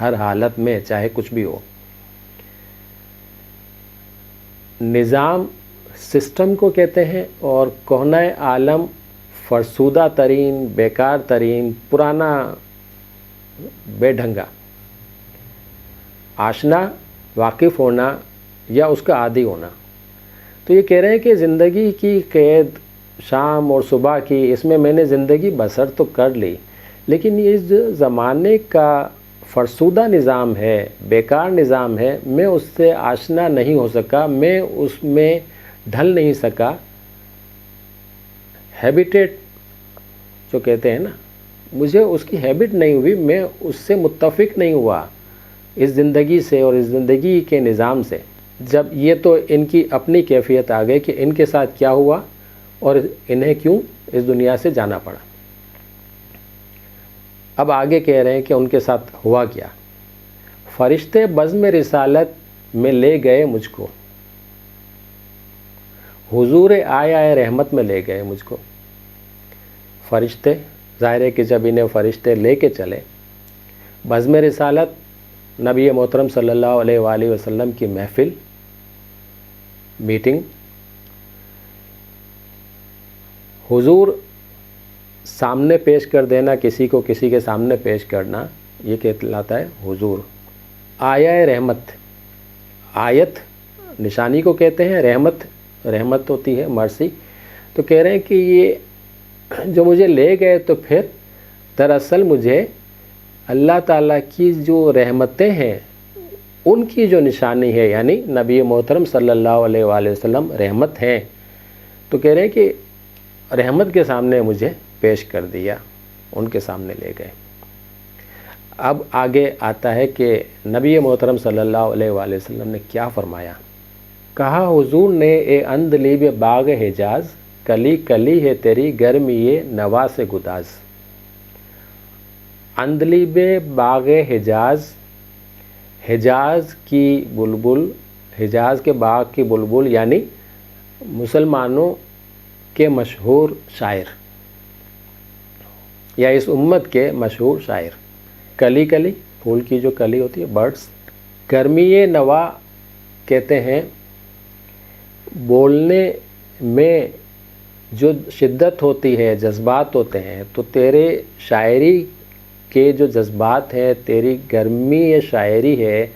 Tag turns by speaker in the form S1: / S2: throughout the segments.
S1: ہر حالت میں، چاہے کچھ بھی ہو۔ نظام سسٹم کو کہتے ہیں، اور کونہ عالم فرسودہ ترین، بیکار ترین، پرانا، بے ڈھنگا۔ آشنا، واقف ہونا یا اس کا عادی ہونا۔ تو یہ کہہ رہے ہیں کہ زندگی کی قید شام اور صبح کی، اس میں میں نے زندگی بسر تو کر لی، لیکن یہ زمانے کا فرسودہ نظام ہے، بیکار نظام ہے، میں اس سے آشنا نہیں ہو سکا، میں اس میں ڈھل نہیں سکا۔ ہیبیٹیٹ جو کہتے ہیں نا، مجھے اس کی ہیبٹ نہیں ہوئی، میں اس سے متفق نہیں ہوا، اس زندگی سے اور اس زندگی کے نظام سے۔ جب یہ تو ان کی اپنی کیفیت آ گئی کہ ان کے ساتھ کیا ہوا اور انہیں کیوں اس دنیا سے جانا پڑا۔ اب آگے کہہ رہے ہیں کہ ان کے ساتھ ہوا کیا۔ فرشتے بزم رسالت میں لے گئے مجھ کو، حضور آیا رحمت میں لے گئے مجھ کو۔ فرشتے، ظاہر ہے کہ جب انہیں فرشتے لے کے چلے، بزم رسالت نبی محترم صلی اللہ علیہ وآلہ وسلم کی محفل، میٹنگ، حضور سامنے پیش کر دینا، کسی کو کسی کے سامنے پیش کرنا، یہ کہلاتا ہے حضور۔ آیا رحمت، آیت نشانی کو کہتے ہیں، رحمت ہوتی ہے، مرسی۔ تو کہہ رہے ہیں کہ یہ جو مجھے لے گئے تو پھر دراصل مجھے اللہ تعالیٰ کی جو رحمتیں ہیں ان کی جو نشانی ہے، یعنی نبی محترم صلی اللہ علیہ وآلہ وسلم رحمت ہیں، تو کہہ رہے ہیں کہ رحمت کے سامنے مجھے پیش کر دیا، ان کے سامنے لے گئے۔ اب آگے آتا ہے کہ نبی محترم صلی اللہ علیہ وآلہ وسلم نے کیا فرمایا۔ کہا حضور نے، اے اندلیب باغ حجاز، کلی کلی ہے تیری گرمی نوا سے گداز۔ اندلیب باغ حجاز، حجاز کی بلبل، حجاز کے باغ کی بلبل، یعنی مسلمانوں کے مشہور شاعر یا اس امت کے مشہور شاعر۔ کلی کلی، پھول کی جو کلی ہوتی ہے، برڈز۔ گرمی نوا کہتے ہیں بولنے میں جو شدت ہوتی ہے، جذبات ہوتے ہیں، تو تیرے شاعری کے جو جذبات ہیں، تیری گرمی شاعری ہے،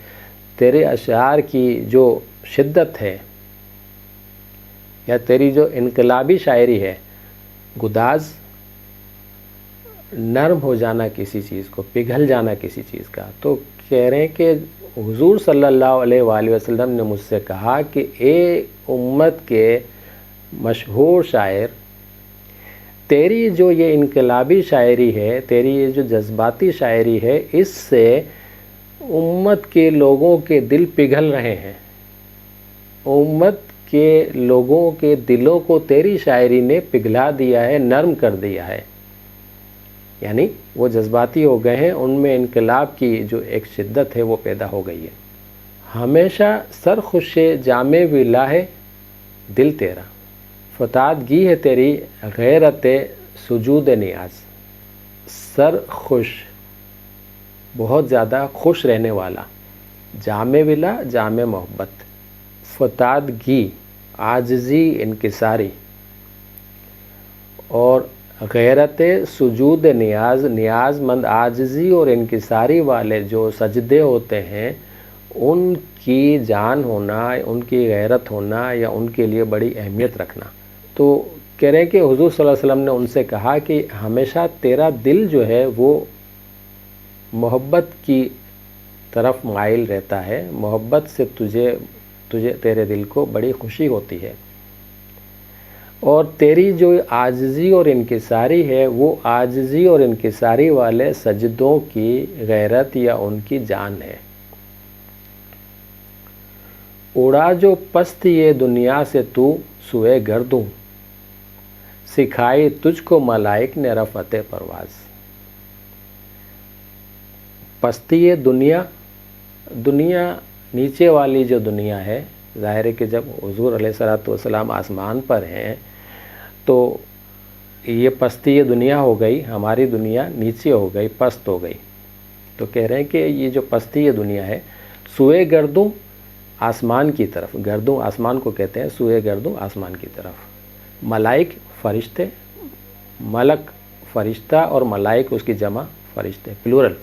S1: تیرے اشعار کی جو شدت ہے، یا تیری جو انقلابی شاعری ہے، گداز، نرم ہو جانا کسی چیز کو، پگھل جانا کسی چیز کا۔ تو کہہ رہے ہیں کہ حضور صلی اللہ علیہ وآلہ وسلم نے مجھ سے کہا کہ اے امت کے مشہور شاعر، تیری جو یہ انقلابی شاعری ہے، تیری یہ جو جذباتی شاعری ہے، اس سے امت کے لوگوں کے دل پگھل رہے ہیں۔ امت کے لوگوں کے دلوں کو تیری شاعری نے پگھلا دیا ہے، نرم کر دیا ہے، یعنی وہ جذباتی ہو گئے ہیں، ان میں انقلاب کی جو ایک شدت ہے وہ پیدا ہو گئی ہے۔ ہمیشہ سرخوش جام ولا ہے دل تیرا، فتادگی ہے تیری غیرت سجود نیاز۔ سرخوش، بہت زیادہ خوش رہنے والا، جام ولا، جام محبت، فتادگی، عاجزی، انکساری، اور غیرت سجود نیاز، نیاز مند، عاجزی اور انکساری والے جو سجدے ہوتے ہیں، ان کی جان ہونا، ان کی غیرت ہونا یا ان کے لیے بڑی اہمیت رکھنا۔ تو کہہ رہے ہیں کہ حضور صلی اللہ علیہ وسلم نے ان سے کہا کہ ہمیشہ تیرا دل جو ہے وہ محبت کی طرف مائل رہتا ہے، محبت سے تیرے دل کو بڑی خوشی ہوتی ہے، اور تیری جو عاجزی اور انکساری ہے، وہ عاجزی اور انکساری والے سجدوں کی غیرت یا ان کی جان ہے۔ اڑا جو پست یہ دنیا سے تو سوئے گردوں، سکھائی تجھ کو ملائک نے رفعت پرواز۔ پستی یہ دنیا نیچے والی جو دنیا ہے، ظاہر ہے کہ جب حضور علیہ الصلوۃ والسلام آسمان پر ہیں تو یہ پستی یہ دنیا ہو گئی، ہماری دنیا نیچے ہو گئی، پست ہو گئی۔ تو کہہ رہے ہیں کہ یہ جو پستی دنیا ہے، سوئے گردوں آسمان کی طرف، گردوں آسمان کو کہتے ہیں، سوئے گردوں آسمان کی طرف، ملائک فرشتے، ملک فرشتہ اور ملائک اس کی جمع فرشتے پلورل،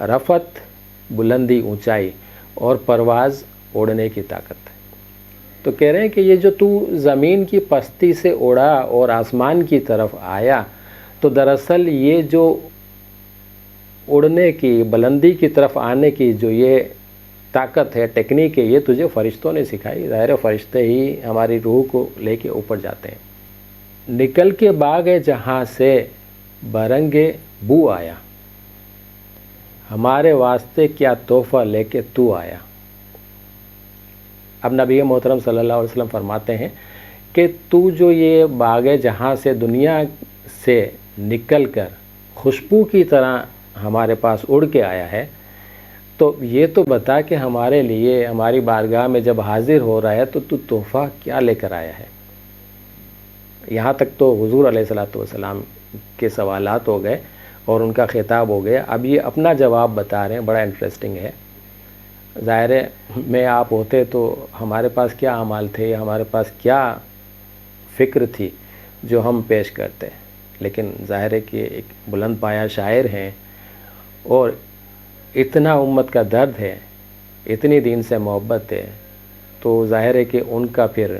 S1: رفت بلندی اونچائی اور پرواز اڑنے کی طاقت۔ تو کہہ رہے ہیں کہ یہ جو تو زمین کی پستی سے اڑا اور آسمان کی طرف آیا، تو دراصل یہ جو اڑنے کی، بلندی کی طرف آنے کی جو یہ طاقت ہے، ٹیکنیک ہے، یہ تجھے فرشتوں نے سکھائی۔ ظاہر فرشتے ہی ہماری روح کو لے کے اوپر جاتے ہیں۔ نکل کے باغ جہاں سے برنگ بو آیا، ہمارے واسطے کیا تحفہ لے کے تو آیا۔ اب نبی محترم صلی اللہ علیہ وسلم فرماتے ہیں کہ تو جو یہ باغ جہاں سے، دنیا سے نکل کر خوشبو کی طرح ہمارے پاس اڑ کے آیا ہے، تو یہ تو بتا کہ ہمارے لیے، ہماری بارگاہ میں جب حاضر ہو رہا ہے تو تحفہ کیا لے کر آیا ہے۔ یہاں تک تو حضور علیہ الصلوۃ والسلام کے سوالات ہو گئے اور ان کا خطاب ہو گیا۔ اب یہ اپنا جواب بتا رہے ہیں، بڑا انٹرسٹنگ ہے۔ ظاہر ہے میں آپ ہوتے تو ہمارے پاس کیا اعمال تھے، ہمارے پاس کیا فکر تھی جو ہم پیش کرتے، لیکن ظاہر ہے کہ ایک بلند پایہ شاعر ہیں اور اتنا امت کا درد ہے، اتنی دین سے محبت ہے، تو ظاہر ہے کہ ان کا پھر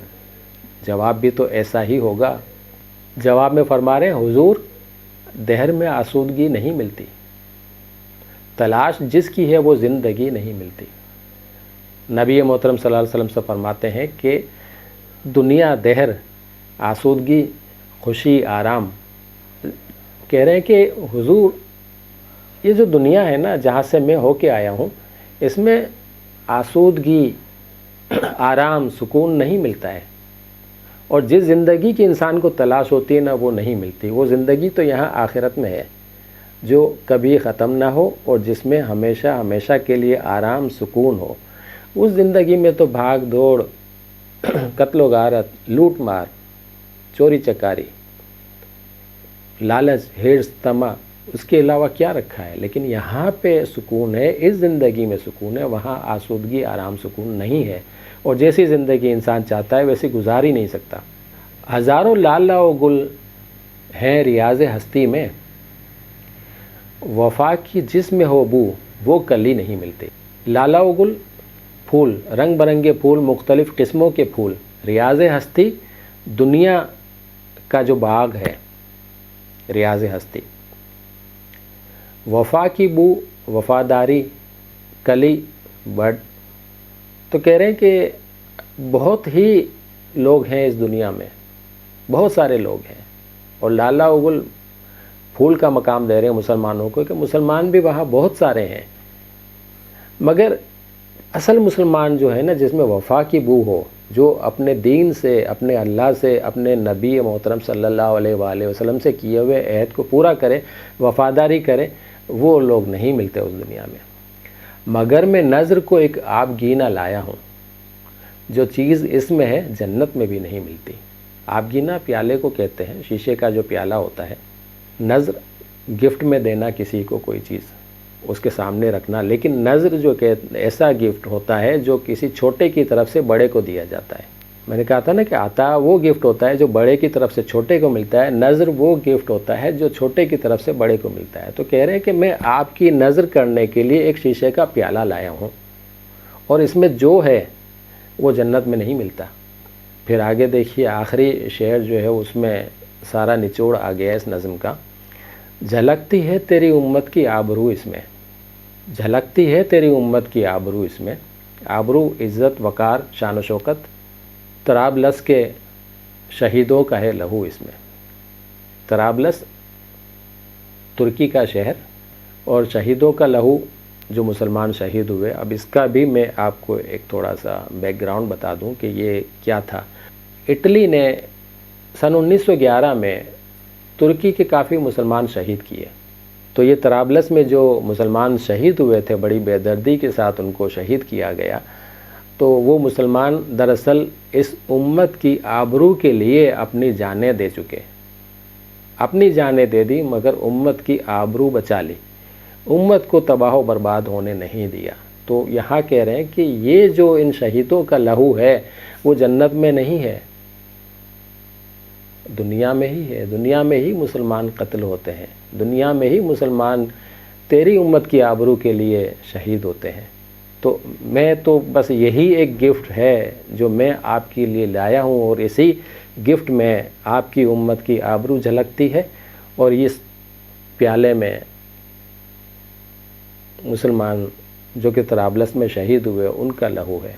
S1: جواب بھی تو ایسا ہی ہوگا۔ جواب میں فرما رہے ہیں، حضور دہر میں آسودگی نہیں ملتی، تلاش جس کی ہے وہ زندگی نہیں ملتی۔ نبی محترم صلی اللہ علیہ وسلم سے فرماتے ہیں کہ دنیا دہر، آسودگی، خوشی، آرام۔ کہہ رہے ہیں کہ حضور یہ جو دنیا ہے نا، جہاں سے میں ہو کے آیا ہوں، اس میں آسودگی، آرام، سکون نہیں ملتا ہے، اور جس زندگی کی انسان کو تلاش ہوتی ہے نا، وہ نہیں ملتی۔ وہ زندگی تو یہاں آخرت میں ہے جو کبھی ختم نہ ہو اور جس میں ہمیشہ ہمیشہ کے لیے آرام، سکون ہو۔ اس زندگی میں تو بھاگ دوڑ، قتل و غارت، لوٹ مار، چوری چکاری، لالچ، ہرس، طمع، اس کے علاوہ کیا رکھا ہے؟ لیکن یہاں پہ سکون ہے، اس زندگی میں سکون ہے، وہاں آسودگی، آرام، سکون نہیں ہے، اور جیسی زندگی انسان چاہتا ہے ویسی گزار ہی نہیں سکتا۔ ہزاروں لالا و گل ہیں ریاض ہستی میں، وفا کی جس میں ہو بو وہ کلی نہیں ملتی۔ لالا و گل پھول، رنگ برنگے پھول، مختلف قسموں کے پھول، ریاض ہستی دنیا کا جو باغ ہے، ریاض ہستی، وفا کی بو، وفاداری، کلی، بڈ۔ تو کہہ رہے ہیں کہ بہت ہی لوگ ہیں اس دنیا میں، بہت سارے لوگ ہیں، اور لالا و گل پھول کا مقام دے رہے ہیں مسلمانوں کو کہ مسلمان بھی وہاں بہت سارے ہیں، مگر اصل مسلمان جو ہے نا، جس میں وفا کی بو ہو، جو اپنے دین سے، اپنے اللہ سے، اپنے نبی محترم صلی اللہ علیہ وآلہ وسلم سے کیے ہوئے عہد کو پورا کرے، وفاداری کرے، وہ لوگ نہیں ملتے اس دنیا میں۔ مگر میں نظر کو ایک آب گینا لایا ہوں، جو چیز اس میں ہے جنت میں بھی نہیں ملتی۔ آب گینا پیالے کو کہتے ہیں، شیشے کا جو پیالہ ہوتا ہے۔ نظر گفٹ میں دینا کسی کو کوئی چیز، اس کے سامنے رکھنا، لیکن نظر جو کہ ایسا گفٹ ہوتا ہے جو کسی چھوٹے کی طرف سے بڑے کو دیا جاتا ہے۔ میں نے کہا تھا نا کہ عطا وہ گفٹ ہوتا ہے جو بڑے کی طرف سے چھوٹے کو ملتا ہے، نظر وہ گفٹ ہوتا ہے جو چھوٹے کی طرف سے بڑے کو ملتا ہے۔ تو کہہ رہے ہیں کہ میں آپ کی نظر کرنے کے لیے ایک شیشے کا پیالہ لایا ہوں، اور اس میں جو ہے وہ جنت میں نہیں ملتا۔ پھر آگے دیکھیے، آخری شعر جو ہے اس میں سارا نچوڑ آ گیا اس نظم کا۔ جھلکتی ہے تیری امت کی آبرو اس میں، جھلکتی ہے تیری امت کی آبرو اس میں، آبرو، عزت، وقار، شان و شوکت۔ طرابلس کے شہیدوں کا ہے لہو اس میں۔ طرابلس ترکی کا شہر، اور شہیدوں کا لہو، جو مسلمان شہید ہوئے۔ اب اس کا بھی میں آپ کو ایک تھوڑا سا بیک گراؤنڈ بتا دوں کہ یہ کیا تھا۔ اٹلی نے سن 1911 میں ترکی کے کافی مسلمان شہید کیے، تو یہ طرابلس میں جو مسلمان شہید ہوئے تھے، بڑی بے دردی کے ساتھ ان کو شہید کیا گیا، تو وہ مسلمان دراصل اس امت کی آبرو کے لیے اپنی جانیں دے چکے، اپنی جانیں دے دی مگر امت کی آبرو بچا لی۔ امت کو تباہ و برباد ہونے نہیں دیا۔ تو یہاں کہہ رہے ہیں کہ یہ جو ان شہیدوں کا لہو ہے وہ جنت میں نہیں ہے، دنیا میں ہی ہے۔ دنیا میں ہی مسلمان قتل ہوتے ہیں، دنیا میں ہی مسلمان تیری امت کی آبرو کے لیے شہید ہوتے ہیں۔ تو میں تو بس یہی ایک گفٹ ہے جو میں آپ کے لیے لایا ہوں، اور اسی گفٹ میں آپ کی امت کی آبرو جھلکتی ہے، اور اس پیالے میں مسلمان جو کہ طرابلس میں شہید ہوئے ان کا لہو ہے۔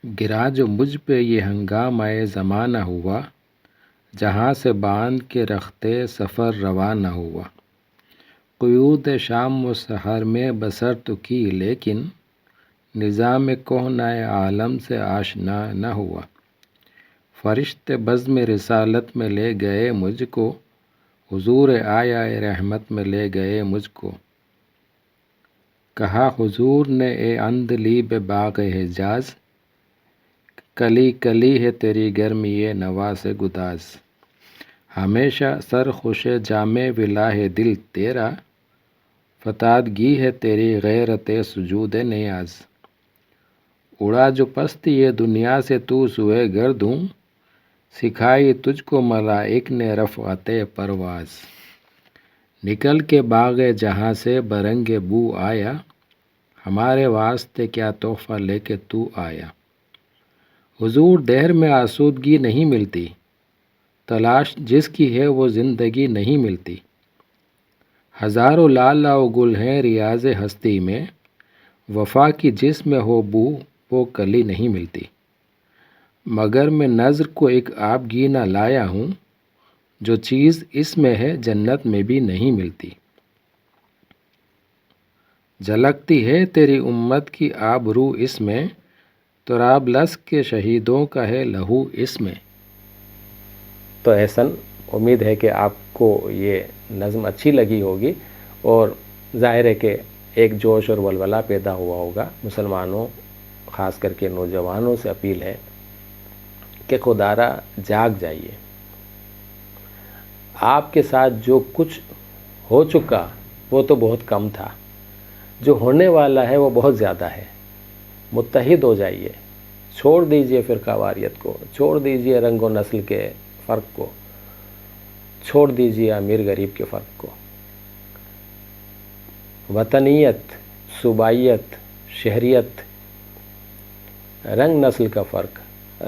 S2: گرا جو مجھ پہ یہ ہنگامہ زمانہ ہوا، جہاں سے باندھ کے رختے سفر روانہ ہوا۔ قیود شام و سحر میں بسر تو کی، لیکن نظام کہنہ عالم سے آشنا نہ ہوا۔ فرشتے بزم رسالت میں لے گئے مجھ کو، حضور آیا رحمت میں لے گئے مجھ کو۔ کہا حضور نے اے عندلیب باغ حجاز، کلی کلی ہے تیری گرمی نواز گداز۔ ہمیشہ سرخوش جام ولا ہے دل تیرا، فتادگی ہے تیری غیرت سجود نیاز۔ اڑا جو پست یہ دنیا سے تو سوئے گردوں، سکھائی تجھ کو ملائک نے رفعت پرواز۔ نکل کے باغ جہاں سے برنگ بو آیا، ہمارے واسطے کیا تحفہ لے کے تو آیا۔ حضور دہر میں آسودگی نہیں ملتی، تلاش جس کی ہے وہ زندگی نہیں ملتی۔ ہزاروں لالا و گل ہیں ریاض ہستی میں، وفا کی جس میں ہو بو وہ کلی نہیں ملتی۔ مگر میں نظر کو ایک آبگینہ لایا ہوں، جو چیز اس میں ہے جنت میں بھی نہیں ملتی۔ جھلکتی ہے تیری امت کی آبرو اس میں، طرابلس کے شہیدوں کا ہے لہو اس میں۔
S1: تو احسن، امید ہے کہ آپ کو یہ نظم اچھی لگی ہوگی، اور ظاہر ہے کہ ایک جوش اور ولولہ پیدا ہوا ہوگا۔ مسلمانوں خاص کر کے نوجوانوں سے اپیل ہے کہ خدارا جاگ جائیے۔ آپ کے ساتھ جو کچھ ہو چکا وہ تو بہت کم تھا، جو ہونے والا ہے وہ بہت زیادہ ہے۔ متحد ہو جائیے، چھوڑ دیجئے فرقہ واریت کو، چھوڑ دیجئے رنگ و نسل کے فرق کو، چھوڑ دیجئے امیر غریب کے فرق کو۔ وطنیت، صوبائیت، شہریت، رنگ نسل کا فرق،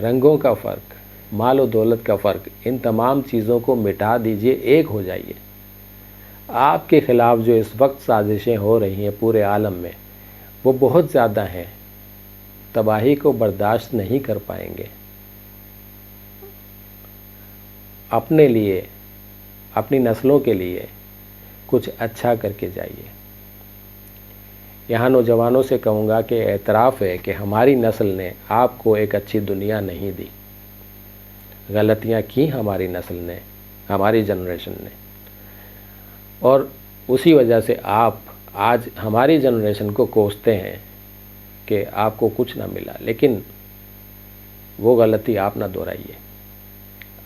S1: رنگوں کا فرق، مال و دولت کا فرق، ان تمام چیزوں کو مٹا دیجئے، ایک ہو جائیے۔ آپ کے خلاف جو اس وقت سازشیں ہو رہی ہیں پورے عالم میں وہ بہت زیادہ ہیں، تباہی کو برداشت نہیں کر پائیں گے۔ اپنے لیے، اپنی نسلوں کے لیے کچھ اچھا کر کے جائیے۔ یہاں نوجوانوں سے کہوں گا کہ اعتراف ہے کہ ہماری نسل نے آپ کو ایک اچھی دنیا نہیں دی، غلطیاں کی ہماری نسل نے، ہماری جنریشن نے، اور اسی وجہ سے آپ آج ہماری جنریشن کو کوستے ہیں کہ آپ کو کچھ نہ ملا، لیکن وہ غلطی آپ نہ دہرائیے۔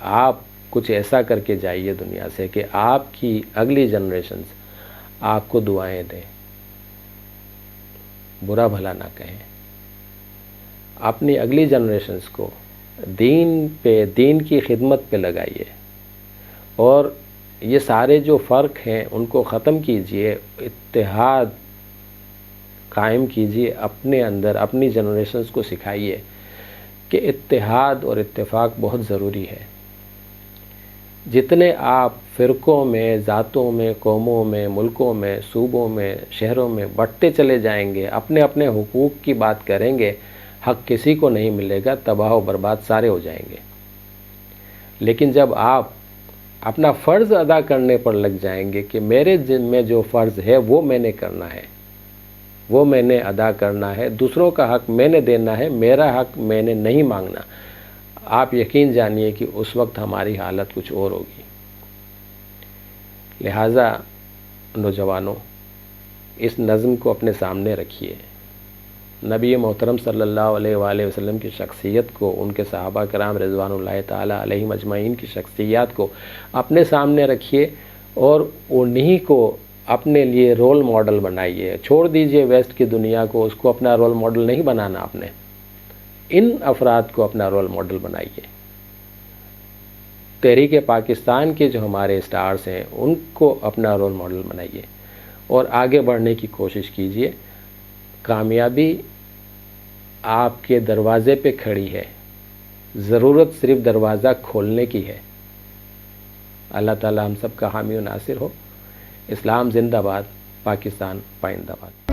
S1: آپ کچھ ایسا کر کے جائیے دنیا سے کہ آپ کی اگلی جنریشنز آپ کو دعائیں دیں، برا بھلا نہ کہیں۔ اپنی اگلی جنریشنز کو دین پہ، دین کی خدمت پہ لگائیے، اور یہ سارے جو فرق ہیں ان کو ختم کیجئے، اتحاد قائم کیجئے اپنے اندر، اپنی جنریشنز کو سکھائیے کہ اتحاد اور اتفاق بہت ضروری ہے۔ جتنے آپ فرقوں میں، ذاتوں میں، قوموں میں، ملکوں میں، صوبوں میں، شہروں میں بٹتے چلے جائیں گے، اپنے اپنے حقوق کی بات کریں گے، حق کسی کو نہیں ملے گا، تباہ و برباد سارے ہو جائیں گے۔ لیکن جب آپ اپنا فرض ادا کرنے پر لگ جائیں گے کہ میرے ذمہ جو فرض ہے وہ میں نے کرنا ہے، وہ میں نے ادا کرنا ہے، دوسروں کا حق میں نے دینا ہے، میرا حق میں نے نہیں مانگنا، آپ یقین جانیے کہ اس وقت ہماری حالت کچھ اور ہوگی۔ لہٰذا نوجوانوں، اس نظم کو اپنے سامنے رکھیے، نبی محترم صلی اللہ علیہ وآلہ وسلم کی شخصیت کو، ان کے صحابہ کرام رضوان اللہ تعالیٰ علیہم اجمعین کی شخصیات کو اپنے سامنے رکھیے، اور انہی کو اپنے لیے رول ماڈل بنائیے. چھوڑ دیجئے ویسٹ کی دنیا کو، اس کو اپنا رول ماڈل نہیں بنانا آپ نے. ان افراد کو اپنا رول ماڈل بنائیے. تحریک پاکستان کے جو ہمارے اسٹارز ہیں ان کو اپنا رول ماڈل بنائیے اور آگے بڑھنے کی کوشش کیجئے. کامیابی آپ کے دروازے پہ کھڑی ہے، ضرورت صرف دروازہ کھولنے کی ہے. اللہ تعالی ہم سب کا حامی و ناصر ہو. اسلام زندہ باد، پاکستان پائندہ باد.